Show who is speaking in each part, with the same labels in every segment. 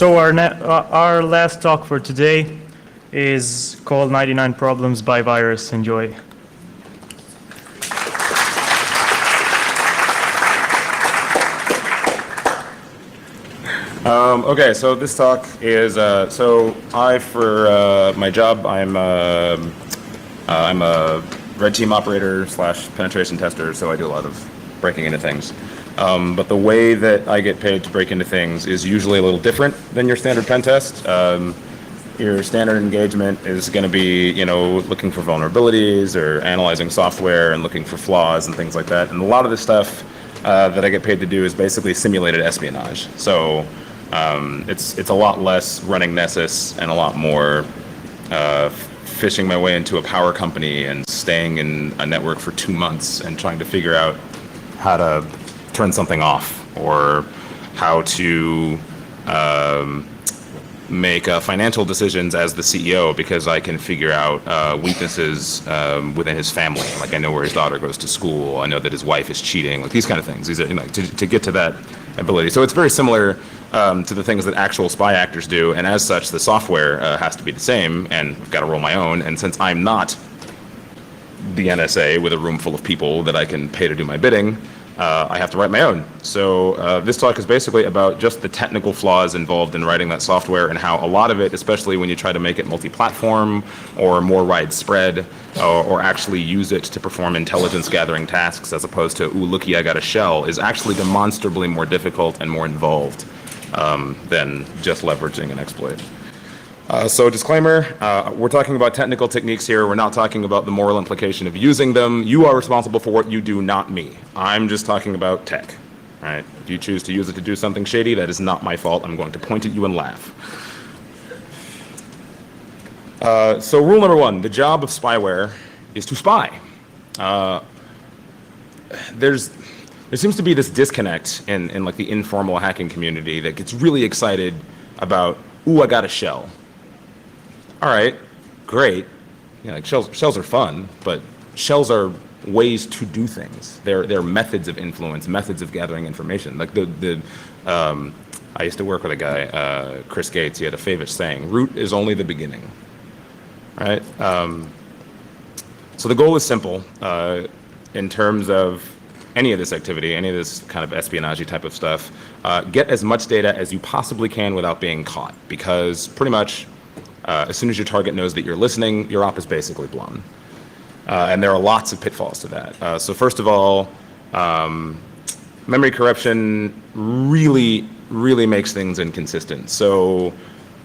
Speaker 1: So our last talk for today is called 99 Problems by Vyrus. Enjoy.
Speaker 2: Okay, so this talk is, for my job, I'm a red team operator slash penetration tester, so I do a lot of breaking into things. But the way that I get paid to break into things is usually a little different than your standard pen test. Your standard engagement is going to be, looking for vulnerabilities or analyzing software and looking for flaws and things like that. And a lot of the stuff that I get paid to do is basically simulated espionage. So it's a lot less running Nessus and a lot more fishing my way into a power company and staying in a network for 2 months and trying to figure out how to turn something off or how to make financial decisions as the CEO, because I can figure out weaknesses within his family. Like I know where his daughter goes to school. I know that his wife is cheating. Like these kind of things. These are to get to that ability. So it's very similar to the things that actual spy actors do, and as such, the software has to be the same. And I've got to roll my own. And since I'm not the NSA with a room full of people that I can pay to do my bidding, I have to write my own. So this talk is basically about just the technical flaws involved in writing that software and how a lot of it, especially when you try to make it multi-platform or more widespread, or actually use it to perform intelligence gathering tasks as opposed to, ooh, looky, I got a shell, is actually demonstrably more difficult and more involved than just leveraging an exploit. So disclaimer, we're talking about technical techniques here. We're not talking about the moral implication of using them. You are responsible for what you do, not me. I'm just talking about tech, right? If you choose to use it to do something shady, that is not my fault. I'm going to point at you and laugh. So rule number one, the job of spyware is to spy. There seems to be this disconnect in like the informal hacking community that gets really excited about, ooh, I got a shell. All right, great. Like shells are fun, but shells are ways to do things. They're methods of influence, methods of gathering information. Like I used to work with a guy, Chris Gates. He had a famous saying: "Root is only the beginning." Right. So the goal is simple in terms of any of this activity, any of this kind of espionage type of stuff. Get as much data as you possibly can without being caught, because pretty much as soon as your target knows that you're listening, your op is basically blown. And there are lots of pitfalls to that. So first of all, memory corruption really makes things inconsistent. So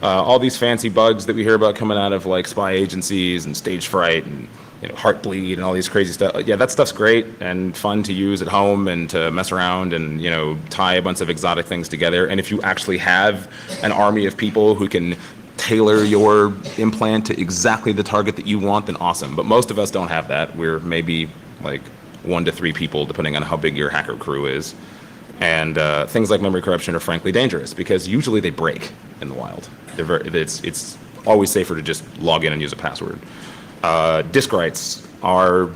Speaker 2: all these fancy bugs that we hear about coming out of like spy agencies and stage fright and Heartbleed and all these crazy stuff. Yeah, that stuff's great and fun to use at home and to mess around and tie a bunch of exotic things together. And if you actually have an army of people who can tailor your implant to exactly the target that you want, then awesome. But most of us don't have that. We're maybe like 1 to 3 people, depending on how big your hacker crew is. And things like memory corruption are frankly dangerous because usually they break in the wild. It's always safer to just log in and use a password. Disk writes are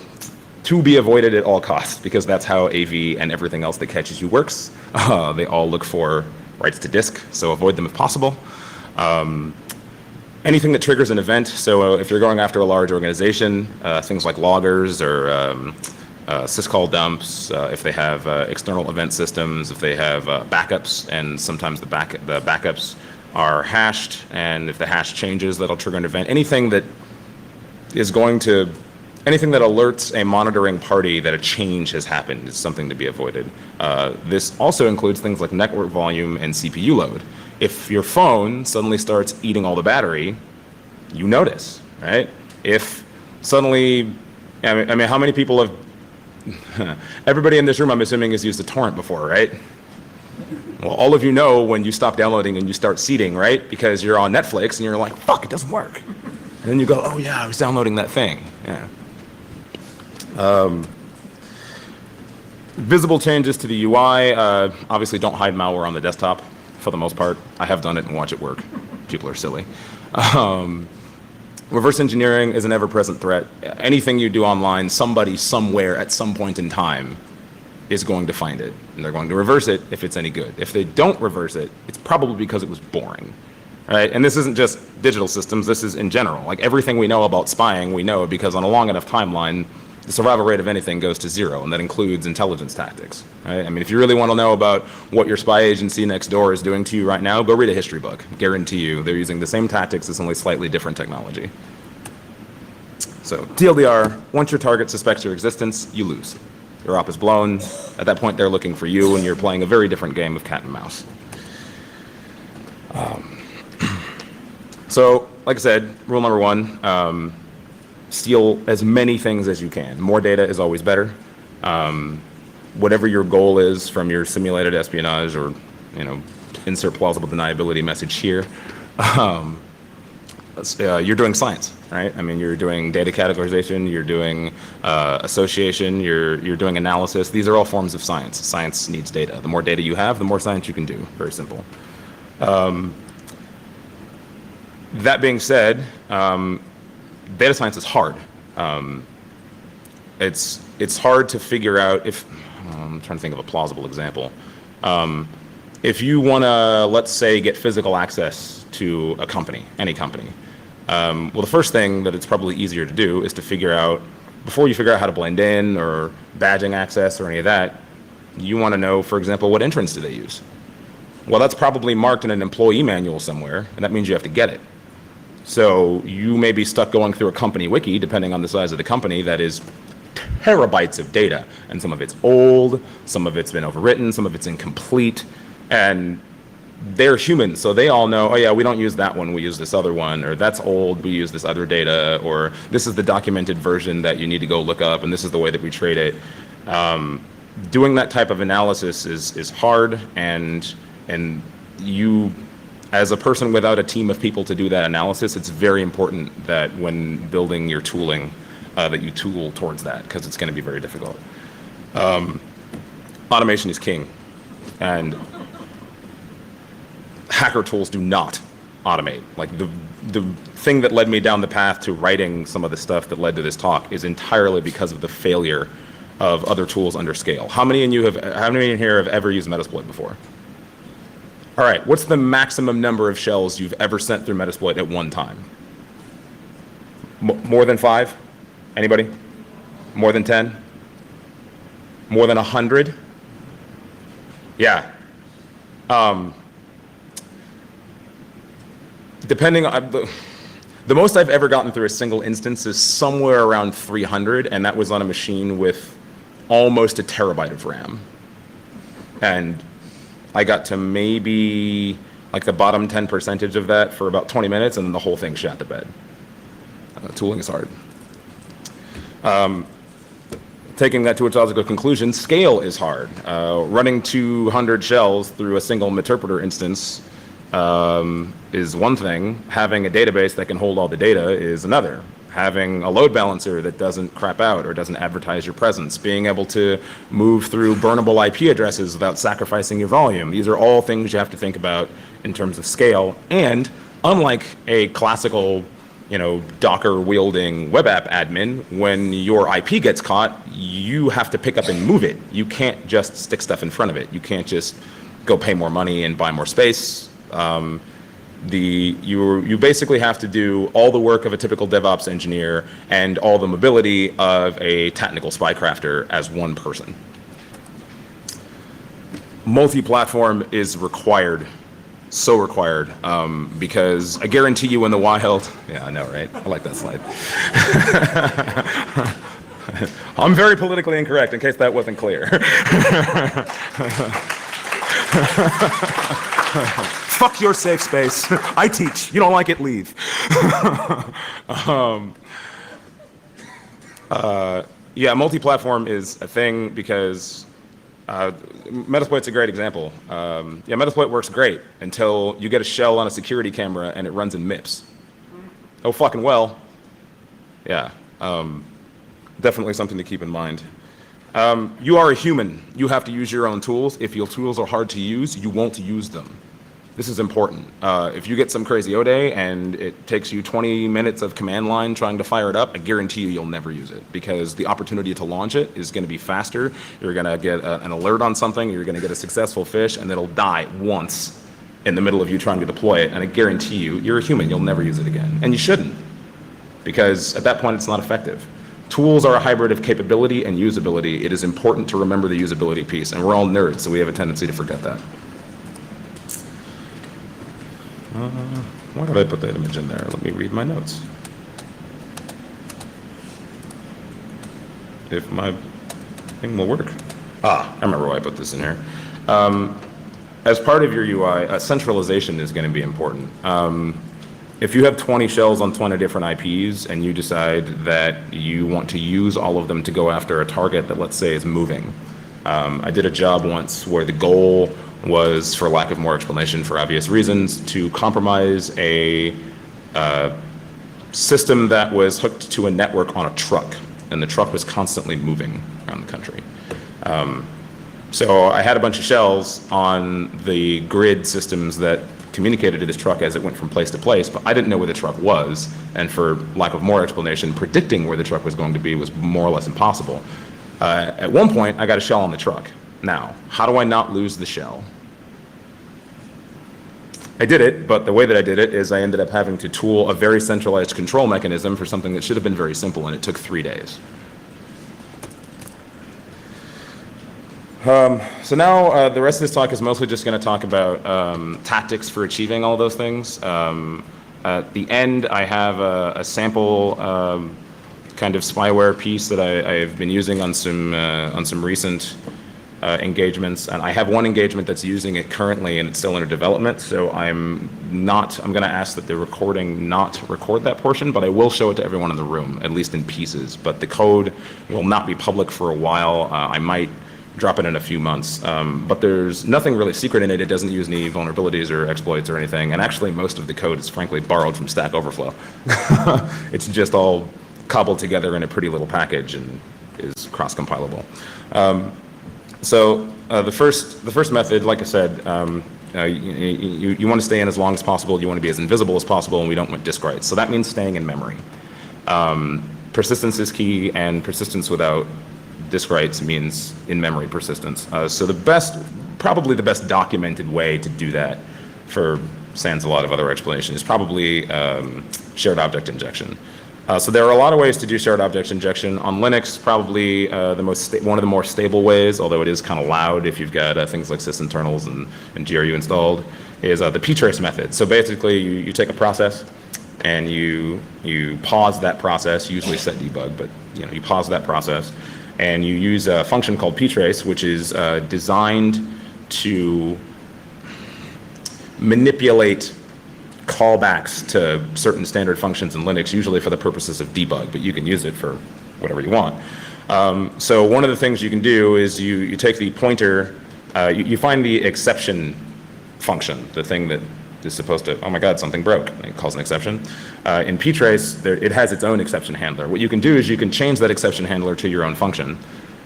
Speaker 2: to be avoided at all costs because that's how AV and everything else that catches you works. They all look for writes to disk, so avoid them if possible. Anything that triggers an event, so if you're going after a large organization, things like loggers or syscall dumps, if they have external event systems, if they have backups, and sometimes the backups are hashed, and if the hash changes, that'll trigger an event. Anything that alerts a monitoring party that a change has happened is something to be avoided. This also includes things like network volume and CPU load. If your phone suddenly starts eating all the battery, you notice, right? If suddenly, I mean, how many people have, everybody in this room, I'm assuming, has used a torrent before, right? Well, all of you know when you stop downloading and you start seeding, right? Because you're on Netflix and you're like, fuck, it doesn't work. And then you go, oh yeah, I was downloading that thing. Yeah. Visible changes to the UI, obviously don't hide malware on the desktop for the most part. I have done it and watch it work. People are silly. Reverse engineering is an ever-present threat. Anything you do online, somebody somewhere at some point in time is going to find it, and they're going to reverse it if it's any good. If they don't reverse it, it's probably because it was boring, right? And this isn't just digital systems, this is in general. Like everything we know about spying, we know because on a long enough timeline, the survival rate of anything goes to 0, and that includes intelligence tactics, right? I mean, if you really want to know about what your spy agency next door is doing to you right now, go read a history book. Guarantee you they're using the same tactics, it's only slightly different technology. So TLDR, once your target suspects your existence, you lose. Your op is blown. At that point, they're looking for you, and you're playing a very different game of cat and mouse. So, like I said, rule number 1, steal as many things as you can. More data is always better. Whatever your goal is from your simulated espionage or, insert plausible deniability message here, you're doing science, right? I mean, you're doing data categorization, you're doing association, you're doing analysis. These are all forms of science. Science needs data. The more data you have, the more science you can do. Very simple. That being said, data science is hard. It's hard to figure out if, I'm trying to think of a plausible example. If you want to, let's say, get physical access to a company, any company, well, the first thing that it's probably easier to do is to figure out, before you figure out how to blend in or badging access or any of that, you want to know, for example, what entrance do they use? Well, that's probably marked in an employee manual somewhere, and that means you have to get it. So you may be stuck going through a company wiki, depending on the size of the company, that is terabytes of data, and some of it's old, some of it's been overwritten, some of it's incomplete, and they're human, so they all know, oh yeah, we don't use that one, we use this other one, or that's old, we use this other data, or this is the documented version that you need to go look up, and this is the way that we trade it. Doing that type of analysis is hard, and you, as a person without a team of people to do that analysis, it's very important that when building your tooling, that you tool towards that, because it's going to be very difficult. Automation is king, and hacker tools do not automate. Like the thing that led me down the path to writing some of the stuff that led to this talk is entirely because of the failure of other tools under scale. How many in here have ever used Metasploit before? All right, what's the maximum number of shells you've ever sent through Metasploit at one time? More than 5? Anybody? More than 10? More than 100? Yeah. Depending on the most I've ever gotten through a single instance is somewhere around 300, and that was on a machine with almost a terabyte of RAM. And I got to maybe like the bottom 10% of that for about 20 minutes, and then the whole thing shot to bed. Tooling is hard. Taking that to its logical conclusion, scale is hard. Running 200 shells through a single interpreter instance is one thing. Having a database that can hold all the data is another. Having a load balancer that doesn't crap out or doesn't advertise your presence, being able to move through burnable IP addresses without sacrificing your volume. These are all things you have to think about in terms of scale. And unlike a classical, Docker wielding web app admin, when your IP gets caught, you have to pick up and move it. You can't just stick stuff in front of it. You can't just go pay more money and buy more space. You basically have to do all the work of a typical DevOps engineer and all the mobility of a technical spycrafter as one person. Multi-platform is required, so required, because I guarantee you in the wild, yeah, I know, right? I like that slide. I'm very politically incorrect, in case that wasn't clear. Fuck your safe space. I teach. You don't like it, leave. Yeah, multi-platform is a thing because Metasploit's a great example. Yeah, Metasploit works great until you get a shell on a security camera and it runs in MIPS. Oh, fucking well. Yeah, definitely something to keep in mind. You are a human. You have to use your own tools. If your tools are hard to use, you won't use them. This is important. If you get some crazy ODay and it takes you 20 minutes of command line trying to fire it up, I guarantee you'll never use it because the opportunity to launch it is going to be faster. You're going to get an alert on something, you're going to get a successful fish, and it'll die once in the middle of you trying to deploy it. And I guarantee you, you're a human, you'll never use it again. And you shouldn't, because at that point it's not effective. Tools are a hybrid of capability and usability. It is important to remember the usability piece, and we're all nerds, so we have a tendency to forget that. Why did I put that image in there? Let me read my notes. If my thing will work. I remember why I put this in here. As part of your UI, centralization is going to be important. If you have 20 shells on 20 different IPs and you decide that you want to use all of them to go after a target that, let's say, is moving. I did a job once where the goal was, for lack of more explanation for obvious reasons, to compromise a system that was hooked to a network on a truck, and the truck was constantly moving around the country. So I had a bunch of shells on the grid systems that communicated to this truck as it went from place to place, but I didn't know where the truck was, and for lack of more explanation, predicting where the truck was going to be was more or less impossible. At one point, I got a shell on the truck. Now, how do I not lose the shell? I did it, but the way that I did it is I ended up having to tool a very centralized control mechanism for something that should have been very simple, and it took 3 days. So now the rest of this talk is mostly just going to talk about tactics for achieving all those things. At the end, I have a sample kind of spyware piece that I've been using on some recent engagements, and I have one engagement that's using it currently, and it's still under development. So I'm going to ask that the recording not record that portion, but I will show it to everyone in the room, at least in pieces. But the code will not be public for a while. I might drop it in a few months, but there's nothing really secret in it. It doesn't use any vulnerabilities or exploits or anything, and actually most of the code is frankly borrowed from Stack Overflow. It's just all cobbled together in a pretty little package and is cross-compilable. So the first method, like I said, you want to stay in as long as possible. You want to be as invisible as possible, and we don't want disk writes. So that means staying in memory. Persistence is key, and persistence without disk writes means in-memory persistence. So probably the best documented way to do that, for sans a lot of other explanation, is probably shared object injection. So there are a lot of ways to do shared object injection. On Linux, probably one of the more stable ways, although it is kind of loud if you've got things like sysinternals and GRU installed, is the ptrace method. So basically, you take a process and you pause that process, usually set debug, but you pause that process, and you use a function called ptrace, which is designed to manipulate callbacks to certain standard functions in Linux, usually for the purposes of debug, but you can use it for whatever you want. So one of the things you can do is you take the pointer, you find the exception function, the thing that is supposed to, oh my God, something broke, and it calls an exception. In ptrace, it has its own exception handler. What you can do is you can change that exception handler to your own function,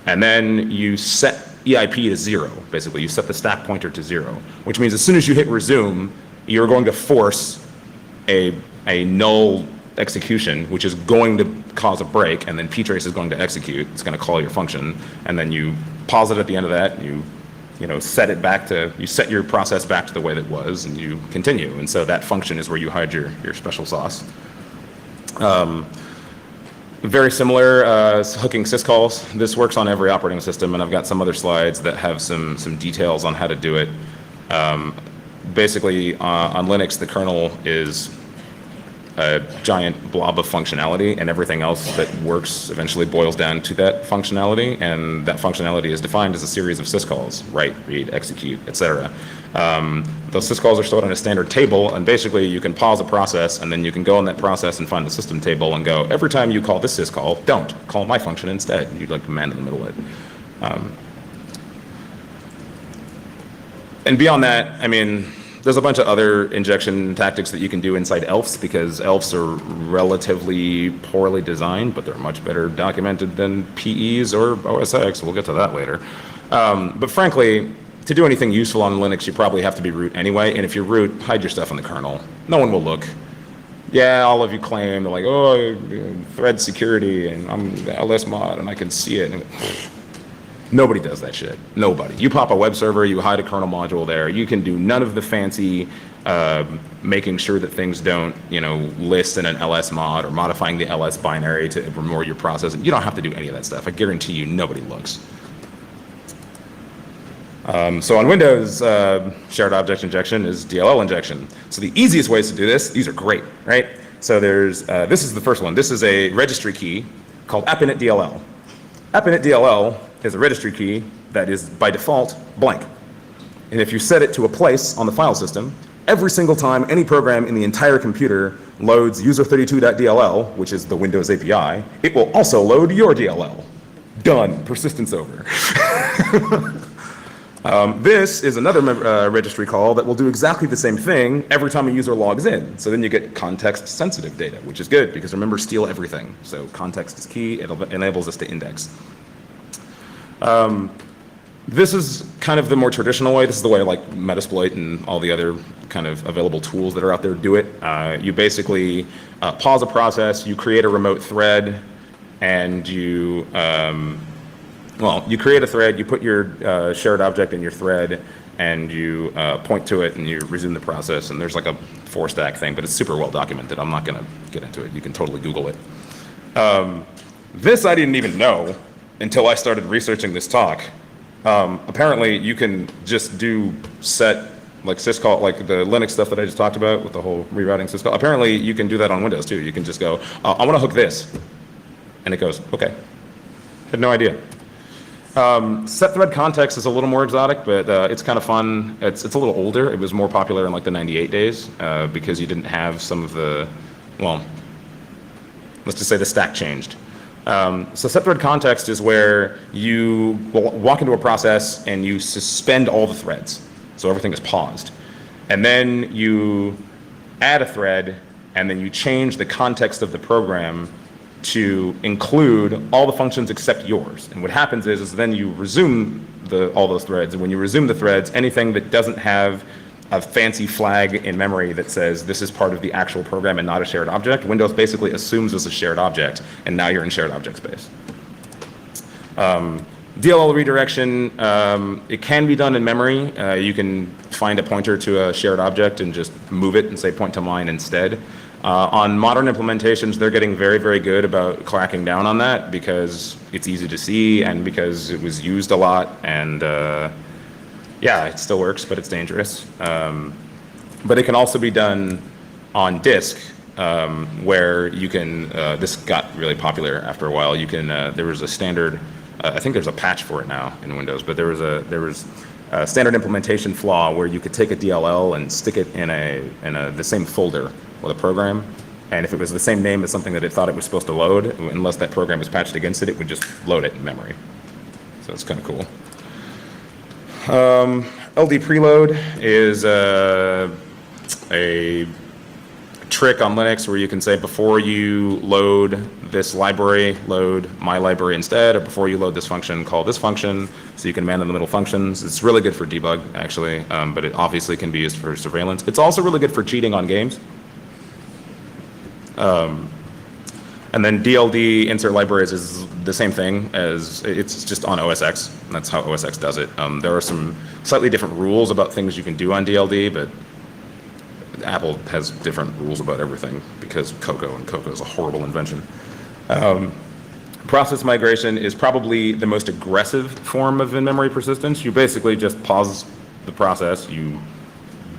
Speaker 2: and then you set EIP to 0, basically. You set the stack pointer to 0, which means as soon as you hit resume, you're going to force a null execution, which is going to cause a break, and then ptrace is going to execute. It's going to call your function, and then you pause it at the end of that, and you set your process back to the way that it was, and you continue. And so that function is where you hide your special sauce. Very similar, hooking syscalls. This works on every operating system, and I've got some other slides that have some details on how to do it. Basically, on Linux, the kernel is a giant blob of functionality, and everything else that works eventually boils down to that functionality, and that functionality is defined as a series of syscalls: write, read, execute, etc. Those syscalls are stored on a standard table, and basically you can pause a process, and then you can go in that process and find the system table and go, every time you call this syscall, don't call my function instead. You'd like command in the middle of it. And beyond that, I mean, there's a bunch of other injection tactics that you can do inside ELFs, because ELFs are relatively poorly designed, but they're much better documented than PEs or OS X. We'll get to that later. But frankly, to do anything useful on Linux, you probably have to be root anyway. And if you're root, hide your stuff in the kernel. No one will look. Yeah, all of you claim, they're like, oh, thread security, and I'm the LS mod, and I can see it. And nobody does that shit. Nobody. You pop a web server, you hide a kernel module there. You can do none of the fancy making sure that things don't, list in an LS mod or modifying the LS binary to ignore your process. You don't have to do any of that stuff. I guarantee you, nobody looks. So on Windows, shared object injection is DLL injection. So the easiest ways to do this, these are great, right? So there's, this is the first one. This is a registry key called appinit DLL. Appinit DLL is a registry key that is by default blank. And if you set it to a place on the file system, every single time any program in the entire computer loads user32.dll, which is the Windows API, it will also load your DLL. Done. Persistence over. This is another registry call that will do exactly the same thing every time a user logs in. So then you get context-sensitive data, which is good because remember, steal everything. So context is key. It enables us to index. This is kind of the more traditional way. This is the way like Metasploit and all the other kind of available tools that are out there do it. You basically pause a process, you create a remote thread, and you you create a thread, you put your shared object in your thread, and you point to it, and you resume the process. And there's like a 4-stack thing, but it's super well documented. I'm not going to get into it. You can totally Google it. This I didn't even know until I started researching this talk. Apparently, you can just do set like syscall, like the Linux stuff that I just talked about with the whole rerouting syscall. Apparently, you can do that on Windows too. You can just go, I want to hook this, and it goes, okay. Had no idea. Set thread context is a little more exotic, but it's kind of fun. It's a little older. It was more popular in like the 98 days because you didn't have some of the, well, let's just say the stack changed. So set thread context is where you walk into a process and you suspend all the threads. So everything is paused. And then you add a thread and then you change the context of the program to include all the functions except yours. And what happens is then you resume all those threads. And when you resume the threads, anything that doesn't have a fancy flag in memory that says this is part of the actual program and not a shared object, Windows basically assumes it's a shared object, and now you're in shared object space. DLL redirection, it can be done in memory. You can find a pointer to a shared object and just move it and say point to mine instead. On modern implementations, they're getting very, very good about cracking down on that because it's easy to see and because it was used a lot. And yeah, it still works, but it's dangerous. But it can also be done on disk, where you can, this got really popular after a while. You can, there was a standard, I think there's a patch for it now in Windows, but there was a standard implementation flaw where you could take a DLL and stick it in the same folder with a program. And if it was the same name as something that it thought it was supposed to load, unless that program was patched against it, it would just load it in memory. So it's kind of cool. LD preload is a trick on Linux where you can say before you load this library, load my library instead, or before you load this function, call this function, so you can man-in-the-middle functions. It's really good for debug, actually, but it obviously can be used for surveillance. It's also really good for cheating on games. And then DLD insert libraries is the same thing as, it's just on OS X, and that's how OS X does it. There are some slightly different rules about things you can do on DLD, but Apple has different rules about everything because Cocoa, and Cocoa is a horrible invention. Process migration is probably the most aggressive form of in-memory persistence. You basically just pause the process, you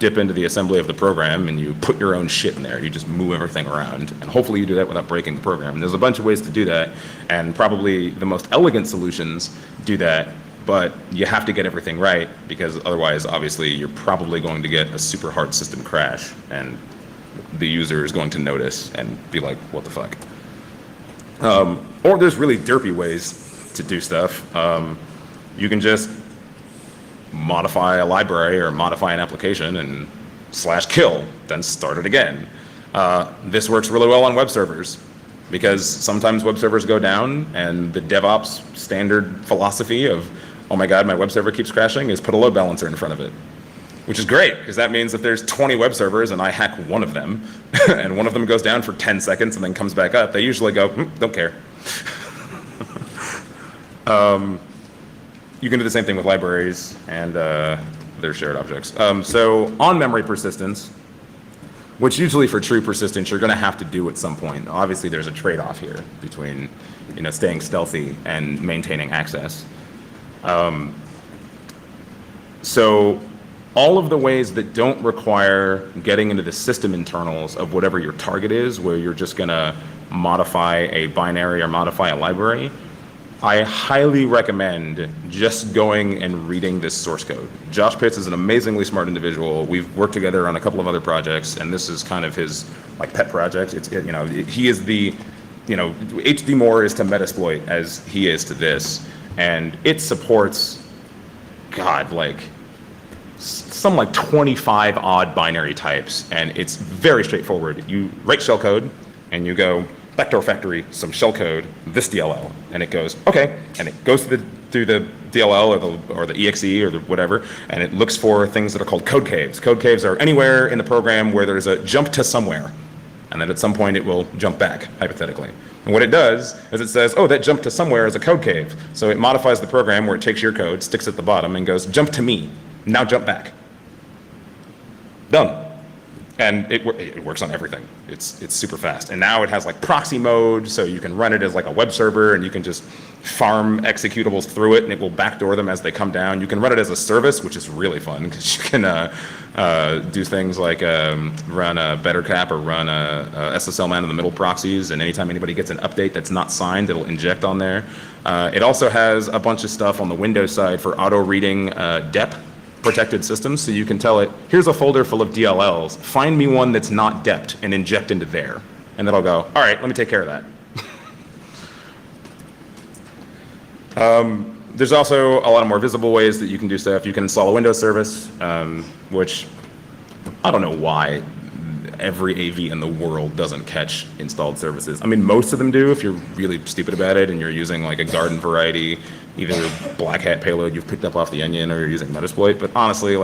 Speaker 2: dip into the assembly of the program, and you put your own shit in there. You just move everything around, and hopefully you do that without breaking the program. And there's a bunch of ways to do that, and probably the most elegant solutions do that, but you have to get everything right, because otherwise, obviously, you're probably going to get a super hard system crash, and the user is going to notice and be like, what the fuck? Or there's really derpy ways to do stuff. You can just modify a library or modify an application and /kill, then start it again. This works really well on web servers because sometimes web servers go down and the DevOps standard philosophy of oh my God, my web server keeps crashing, is put a load balancer in front of it. Which is great, because that means if there's 20 web servers and I hack one of them, and one of them goes down for 10 seconds and then comes back up, they usually go, don't care. You can do the same thing with libraries and their shared objects. So on memory persistence, which usually for true persistence you're going to have to do at some point. Obviously there's a trade-off here between staying stealthy and maintaining access. So all of the ways that don't require getting into the system internals of whatever your target is, where you're just going to modify a binary or modify a library, I highly recommend just going and reading this source code. Josh Pitts is an amazingly smart individual. We've worked together on a couple of other projects, and this is kind of his pet project. He is the, HD Moore is to Metasploit as he is to this, and it supports, some 25 odd binary types, and it's very straightforward. You write shellcode, and you go backdoor factory some shellcode, this DLL, and it goes okay, and it goes through the DLL or the exe or the whatever, and it looks for things that are called code caves. Code caves are anywhere in the program where there's a jump to somewhere, and then at some point it will jump back, hypothetically. And what it does is it says, oh, that jump to somewhere is a code cave. So it modifies the program where it takes your code, sticks it at the bottom, and goes, jump to me. Now jump back. Done. And it works on everything. It's super fast. And now it has proxy mode, so you can run it as a web server, and you can just farm executables through it, and it will backdoor them as they come down. You can run it as a service, which is really fun, because you can do things like run a BetterCap or run a SSL man in the middle proxies, and anytime anybody gets an update that's not signed, it'll inject on there. It also has a bunch of stuff on the Windows side for auto-reading DEP protected systems, so you can tell it, here's a folder full of DLLs, find me one that's not dept and inject into there. And then I'll go, all right, let me take care of that. There's also a lot of more visible ways that you can do stuff. You can install a Windows service, which I don't know why every AV in the world doesn't catch installed services. I mean, most of them do if you're really stupid about it and you're using a garden variety, either black hat payload you've picked up off the Onion, or you're using Metasploit. But honestly,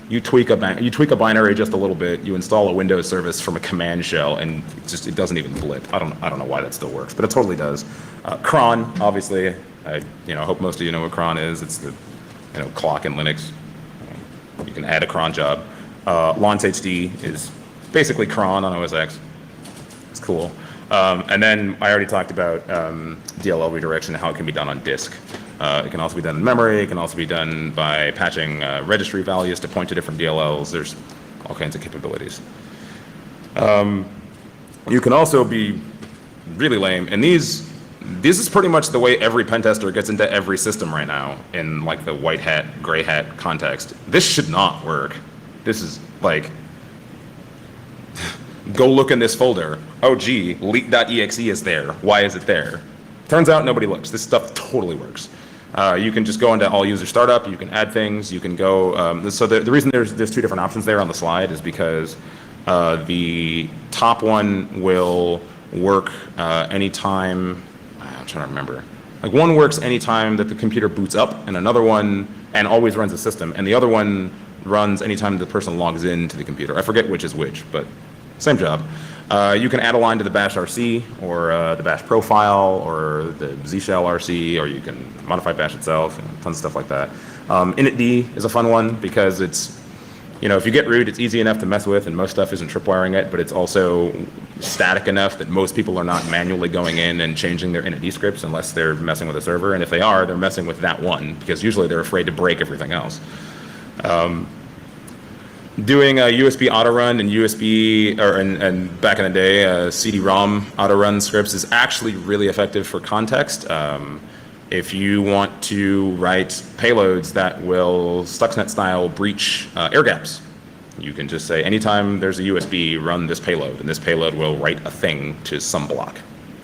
Speaker 2: you tweak a binary just a little bit, you install a Windows service from a command shell, and it doesn't even blip. I don't know why that still works, but it totally does. Cron, obviously, I hope most of you know what cron is. It's the clock in Linux. You can add a cron job. Launch HD is basically cron on OS X. It's cool. And then I already talked about DLL redirection, how it can be done on disk. It can also be done in memory. It can also be done by patching registry values to point to different DLLs. There's all kinds of capabilities. You can also be really lame, and this is pretty much the way every pen tester gets into every system right now in the white hat, gray hat context. This should not work. This is go look in this folder. Oh gee, leak.exe is there. Why is it there? Turns out nobody looks. This stuff totally works. You can just go into all user startup, you can add things, you can go, so the reason there's two different options there on the slide is because the top one will work anytime, I'm trying to remember. One works anytime that the computer boots up, and another one, and always runs the system, and the other one runs anytime the person logs into the computer. I forget which is which, but same job. You can add a line to the bash RC, or the bash profile, or the Z shell RC, or you can modify bash itself, and tons of stuff like that. initd is a fun one because it's, if you get root, it's easy enough to mess with, and most stuff isn't tripwiring it, but it's also static enough that most people are not manually going in and changing their initd scripts unless they're messing with a server, and if they are, they're messing with that one, because usually they're afraid to break everything else. Doing a USB autorun and and back in the day, CD-ROM autorun scripts is actually really effective for context. If you want to write payloads that will Stuxnet style breach air gaps, you can just say anytime there's a USB, run this payload, and this payload will write a thing to some block.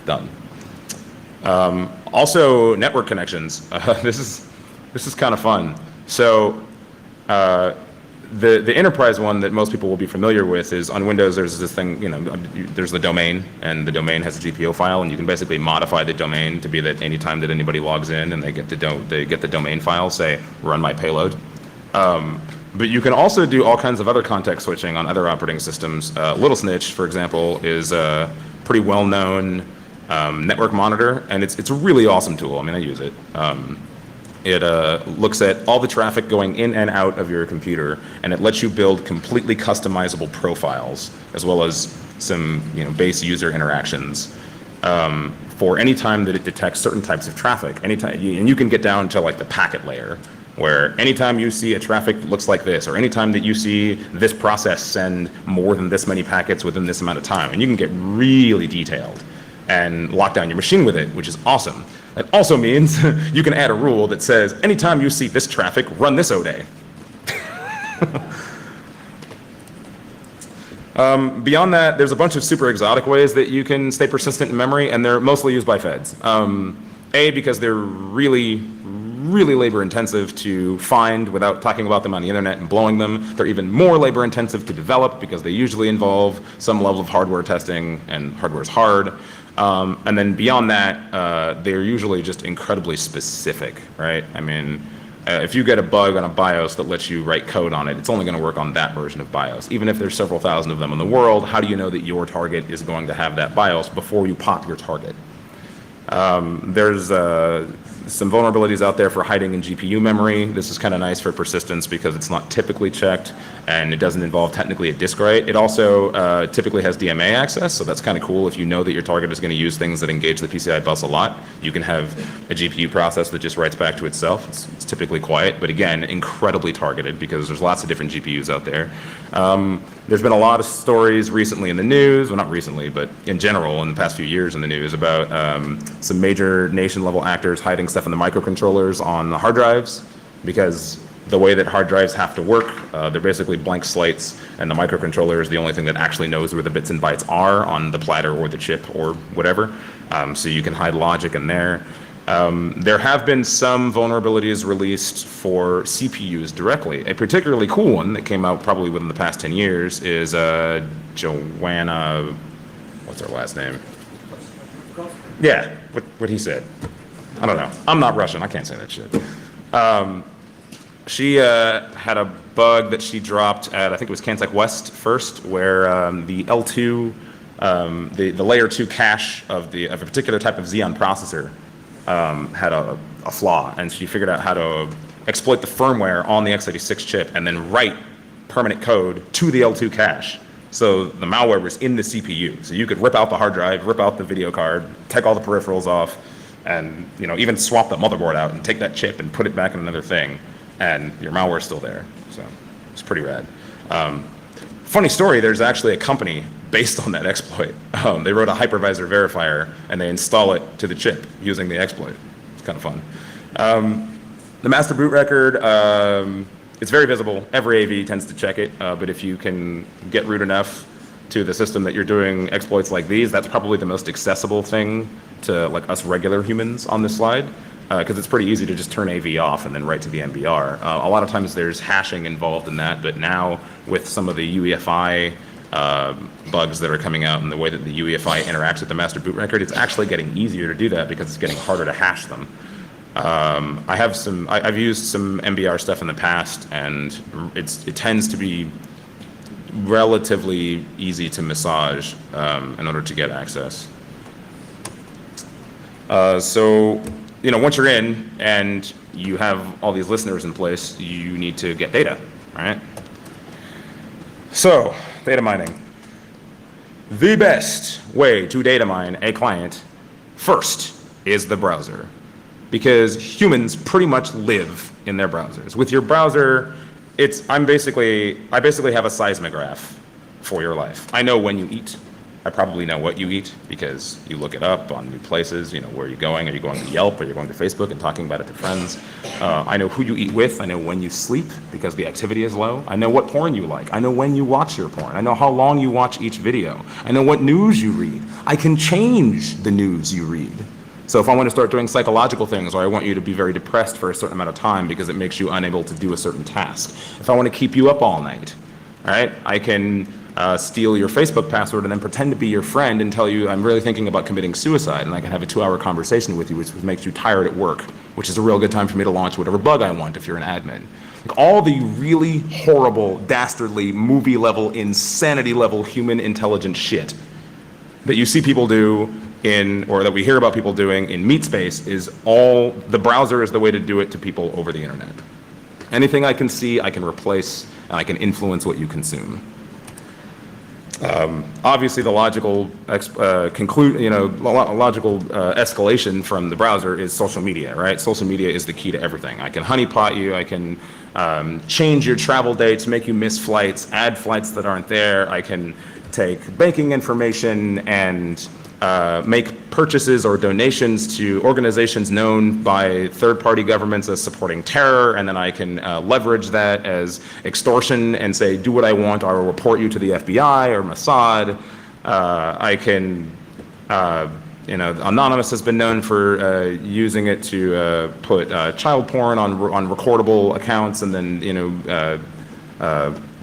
Speaker 2: Done. Also, network connections. This is kind of fun. So The enterprise one that most people will be familiar with is on Windows. There's this thing, there's the domain, and the domain has a GPO file, and you can basically modify the domain to be that anytime that anybody logs in and they get the domain file, say run my payload. But you can also do all kinds of other context switching on other operating systems. Little Snitch, for example, is a pretty well-known network monitor, and it's a really awesome tool. I mean, I use it. It looks at all the traffic going in and out of your computer, and it lets you build completely customizable profiles, as well as some base user interactions for any time that it detects certain types of traffic. Anytime, and you can get down to like the packet layer, where anytime you see a traffic that looks like this, or anytime that you see this process send more than this many packets within this amount of time, and you can get really detailed and lock down your machine with it, which is awesome. It also means you can add a rule that says, anytime you see this traffic, run this ODay. Beyond that, there's a bunch of super exotic ways that you can stay persistent in memory, and they're mostly used by feds. Because they're really labor intensive to find without talking about them on the internet and blowing them. They're even more labor intensive to develop because they usually involve some level of hardware testing, and hardware's hard. And then beyond that, they're usually just incredibly specific, right? I mean, if you get a bug on a BIOS that lets you write code on it, it's only going to work on that version of BIOS. Even if there's several thousand of them in the world, how do you know that your target is going to have that BIOS before you pop your target? There's some vulnerabilities out there for hiding in GPU memory. This is kind of nice for persistence because it's not typically checked, and it doesn't involve technically a disk write. It also typically has DMA access, so that's kind of cool. If you know that your target is going to use things that engage the PCI bus a lot, you can have a GPU process that just writes back to itself. It's typically quiet, but again, incredibly targeted because there's lots of different GPUs out there. There's been a lot of stories recently in the news, well, not recently, but in general in the past few years in the news about some major nation-level actors hiding stuff in the microcontrollers on the hard drives, because the way that hard drives have to work, they're basically blank slates, and the microcontroller is the only thing that actually knows where the bits and bytes are on the platter or the chip or whatever. So you can hide logic in there. There have been some vulnerabilities released for CPUs directly. A particularly cool one that came out probably within the past 10 years is Joanna, what's her last name? Yeah, what he said. I don't know. I'm not Russian. I can't say that shit. She had a bug that she dropped at, I think it was Kansas West first, where the L2, the layer 2 cache of a particular type of Xeon processor had a flaw, and she figured out how to exploit the firmware on the x86 chip and then write permanent code to the L2 cache. So the malware was in the CPU. So you could rip out the hard drive, rip out the video card, take all the peripherals off, and even swap the motherboard out and take that chip and put it back in another thing, and your malware is still there. So it's pretty rad. Funny story, there's actually a company based on that exploit. They wrote a hypervisor verifier, and they install it to the chip using the exploit. It's kind of fun. The master boot record, it's very visible. Every AV tends to check it, but if you can get root enough to the system that you're doing exploits like these, that's probably the most accessible thing to like us regular humans on this slide, because it's pretty easy to just turn AV off and then write to the MBR. A lot of times there's hashing involved in that, but now with some of the UEFI bugs that are coming out and the way that the UEFI interacts with the master boot record, it's actually getting easier to do that because it's getting harder to hash them. I've used some MBR stuff in the past, and it tends to be relatively easy to massage in order to get access. So once you're in and you have all these listeners in place, you need to get data, right? So, data mining. The best way to data mine a client first is the browser, because humans pretty much live in their browsers. With your browser, I basically have a seismograph for your life. I know when you eat. I probably know what you eat because you look it up on new places. Where are you going? Are you going to Yelp? Are you going to Facebook and talking about it to friends? I know who you eat with. I know when you sleep because the activity is low. I know what porn you like. I know when you watch your porn. I know how long you watch each video. I know what news you read. I can change the news you read. So if I want to start doing psychological things, or I want you to be very depressed for a certain amount of time because it makes you unable to do a certain task, if I want to keep you up all night, right, I can steal your Facebook password and then pretend to be your friend and tell you I'm really thinking about committing suicide, and I can have a 2-hour conversation with you, which makes you tired at work, which is a real good time for me to launch whatever bug I want if you're an admin. Like all the really horrible, dastardly, movie-level, insanity-level human intelligence shit that you see people do or that we hear about people doing in meat space is all, the browser is the way to do it to people over the internet. Anything I can see, I can replace, and I can influence what you consume. Obviously, the logical escalation from the browser is social media, right? Social media is the key to everything. I can honeypot you. I can change your travel dates, make you miss flights, add flights that aren't there. I can take banking information and make purchases or donations to organizations known by third-party governments as supporting terror, and then I can leverage that as extortion and say, do what I want, or I will report you to the FBI or Mossad. I can, Anonymous has been known for using it to put child porn on recordable accounts, and then,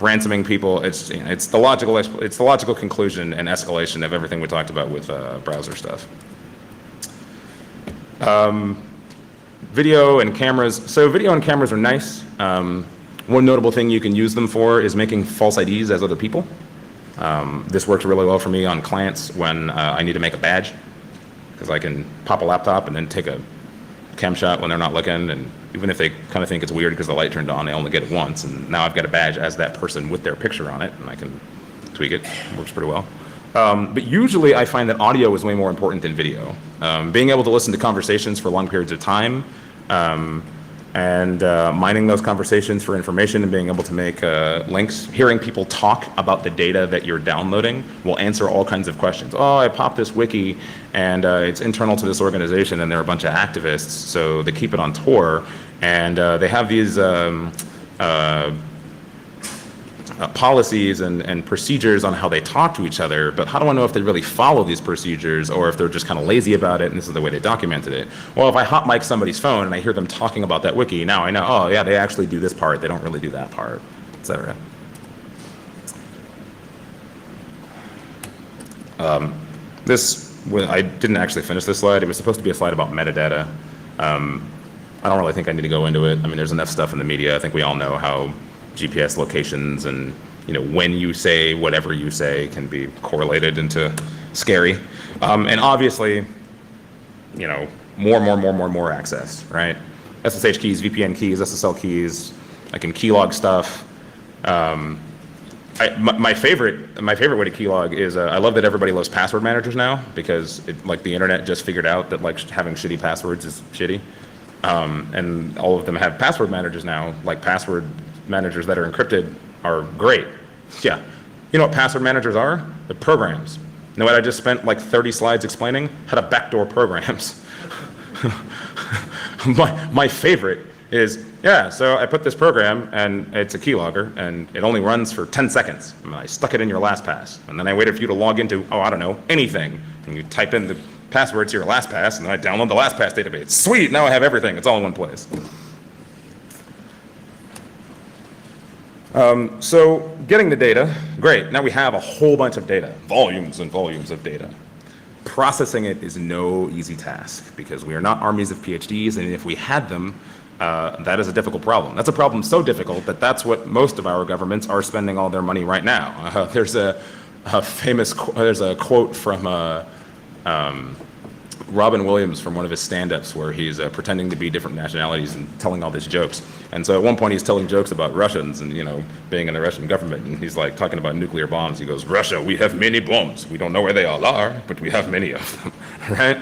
Speaker 2: ransoming people. It's the logical conclusion and escalation of everything we talked about with browser stuff. Video and cameras. So video and cameras are nice. One notable thing you can use them for is making false IDs as other people. This works really well for me on clients when I need to make a badge, because I can pop a laptop and then take a cam shot when they're not looking, and even if they kind of think it's weird because the light turned on, they only get it once, and now I've got a badge as that person with their picture on it, and I can tweak it. It works pretty well. But usually I find that audio is way more important than video. Being able to listen to conversations for long periods of time, and mining those conversations for information and being able to make links, hearing people talk about the data that you're downloading will answer all kinds of questions. Oh, I popped this wiki and it's internal to this organization and they're a bunch of activists, so they keep it on Tor, and they have these policies and procedures on how they talk to each other, but how do I know if they really follow these procedures or if they're just kind of lazy about it and this is the way they documented it? Well, if I hot mic somebody's phone and I hear them talking about that wiki, now I know, oh yeah, they actually do this part, they don't really do that part, etc. I didn't actually finish this slide. It was supposed to be a slide about metadata. I don't really think I need to go into it. I mean, there's enough stuff in the media. I think we all know how GPS locations and when you say whatever you say can be correlated into scary, and obviously more access, right? SSH keys, VPN keys, SSL keys. I can keylog stuff. My favorite way to keylog is I love that everybody loves password managers now, because the internet just figured out that having shitty passwords is shitty, and all of them have password managers now. Password managers that are encrypted are great. Yeah. You know what password managers are? They're programs. You know what I just spent 30 slides explaining? How to backdoor programs. My favorite is, so I put this program and it's a keylogger and it only runs for 10 seconds. And I stuck it in your LastPass. And then I waited for you to log into, anything. And you type in the password to your LastPass, and then I download the LastPass database. Sweet, now I have everything. It's all in one place. So getting the data, great. Now we have a whole bunch of data, volumes and volumes of data. Processing it is no easy task, because we are not armies of PhDs, and if we had them, that is a difficult problem. That's a problem so difficult that that's what most of our governments are spending all their money right now. There's a quote from Robin Williams from one of his stand-ups where he's pretending to be different nationalities and telling all these jokes. And so at one point he's telling jokes about Russians and, being in the Russian government. And he's talking about nuclear bombs. He goes, Russia, we have many bombs. We don't know where they all are, but we have many of them, right?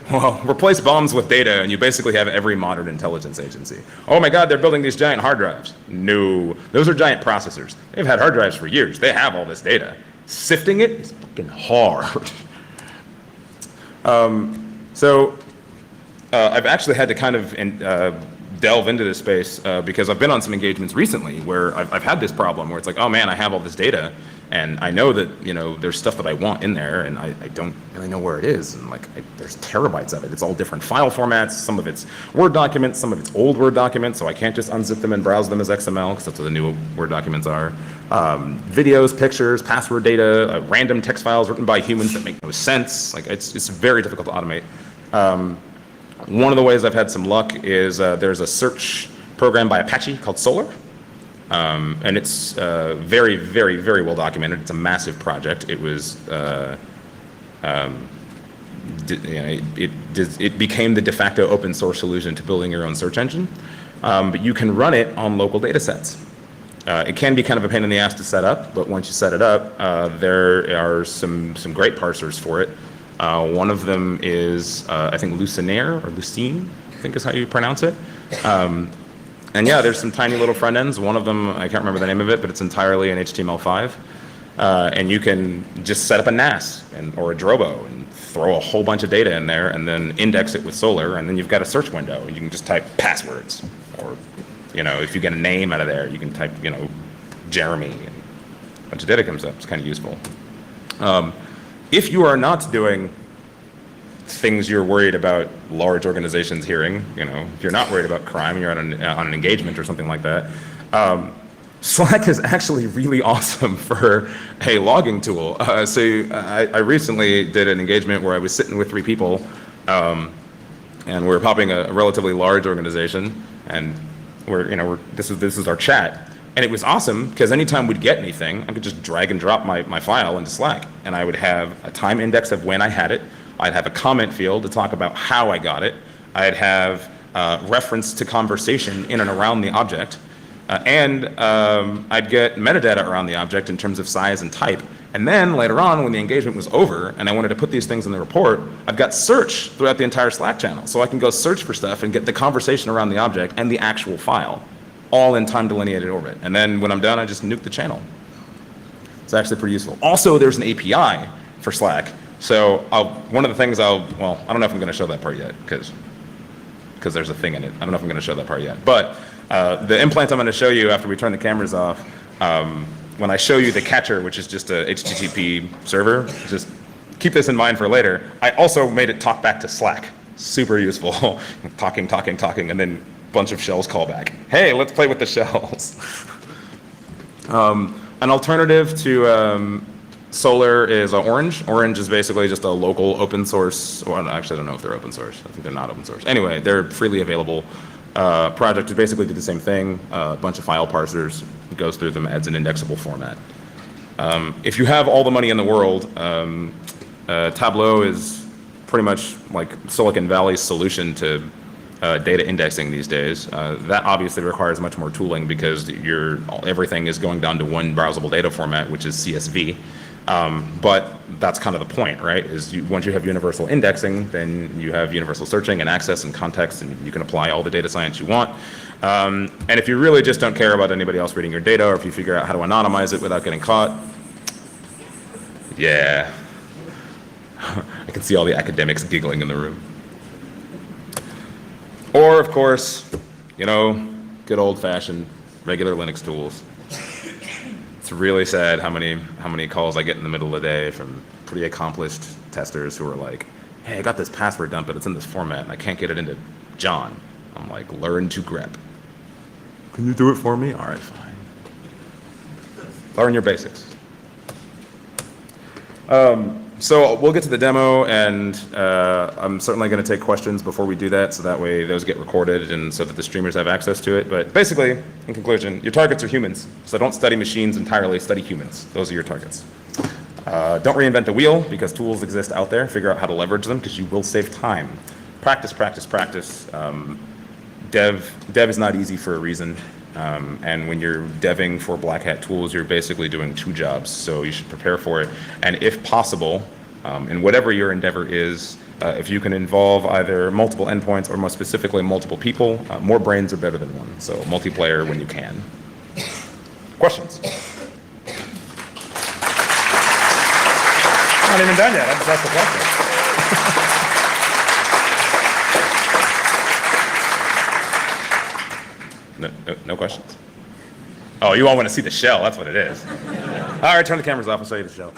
Speaker 2: Well, replace bombs with data and you basically have every modern intelligence agency. Oh my God, they're building these giant hard drives. No, those are giant processors. They've had hard drives for years. They have all this data. Sifting it is fucking hard. So I've actually had to kind of delve into this space because I've been on some engagements recently where I've had this problem where it's oh man, I have all this data And I know that, there's stuff that I want in there, and I don't really know where it is. And there's terabytes of it. It's all different file formats. Some of it's Word documents, some of it's old Word documents, so I can't just unzip them and browse them as XML, because that's what the new Word documents are. Videos, pictures, password data, random text files written by humans that make no sense. It's very difficult to automate. One of the ways I've had some luck is there's a search program by Apache called Solar. And it's very, very, very well documented. It's a massive project. It was, it became the de facto open source solution to building your own search engine. But you can run it on local data sets. It can be kind of a pain in the ass to set up, but once you set it up, there are some great parsers for it. One of them is, I think, Lucinaire, or Lucine, I think is how you pronounce it. And yeah, there's some tiny little front ends. One of them, I can't remember the name of it, but it's entirely in HTML5. And you can just set up a NAS or a Drobo and throw a whole bunch of data in there and then index it with Solr, and then you've got a search window. And you can just type passwords. Or, if you get a name out of there, you can type, Jeremy, and a bunch of data comes up. It's kind of useful. If you are not doing things you're worried about large organizations hearing, if you're not worried about crime, you're on an engagement or something like that, Slack is actually really awesome for a logging tool. So I recently did an engagement where I was sitting with 3 people, and we're popping a relatively large organization, and this is our chat. And it was awesome because anytime we'd get anything, I could just drag and drop my file into Slack, and I would have a time index of when I had it. I'd have a comment field to talk about how I got it. I'd have reference to conversation in and around the object. And I'd get metadata around the object in terms of size and type. And then later on, when the engagement was over and I wanted to put these things in the report, I've got search throughout the entire Slack channel. So I can go search for stuff and get the conversation around the object and the actual file, all in time delineated orbit. And then when I'm done, I just nuke the channel. It's actually pretty useful. Also, there's an API for Slack. So one of the things I don't know if I'm going to show that part yet, because there's a thing in it. I don't know if I'm going to show that part yet. But the implant I'm going to show you after we turn the cameras off, when I show you the catcher, which is just a HTTP server, just keep this in mind for later. I also made it talk back to Slack. Super useful. talking, and then a bunch of shells call back. Hey, let's play with the shells. An alternative to Solr is Orange. Orange is basically just a local open source, well, actually I don't know if they're open source. I think they're not open source. Anyway, they're freely available. Project is basically do the same thing. A bunch of file parsers, goes through them, adds an indexable format. If you have all the money in the world, Tableau is pretty much like Silicon Valley's solution to data indexing these days. That obviously requires much more tooling because everything is going down to one browsable data format, which is CSV. But that's kind of the point, right? Once you have universal indexing, then you have universal searching and access and context, and you can apply all the data science you want. And if you really just don't care about anybody else reading your data, or if you figure out how to anonymize it without getting caught, yeah. I can see all the academics giggling in the room. Or, of course, good old-fashioned regular Linux tools. It's really sad how many calls I get in the middle of the day from pretty accomplished testers who are like, hey, I got this password dump, but it's in this format, and I can't get it into John. I'm like, learn to grep. Can you do it for me? All right, fine. Learn your basics. So we'll get to the demo, and I'm certainly going to take questions before we do that, so that way those get recorded and so that the streamers have access to it. But basically, in conclusion, your targets are humans. So don't study machines entirely, study humans. Those are your targets. Don't reinvent the wheel, because tools exist out there. Figure out how to leverage them, because you will save time. Practice, practice, practice. Dev is not easy for a reason. And when you're deving for black hat tools, you're basically doing 2 jobs, so you should prepare for it. And if possible, in whatever your endeavor is, if you can involve either multiple endpoints or more specifically multiple people, more brains are better than one. So multiplayer when you can. Questions? Not even done yet. I just asked the question. No questions? Oh, you all want to see the shell. That's what it is.
Speaker 3: All right, turn the cameras off and say the show.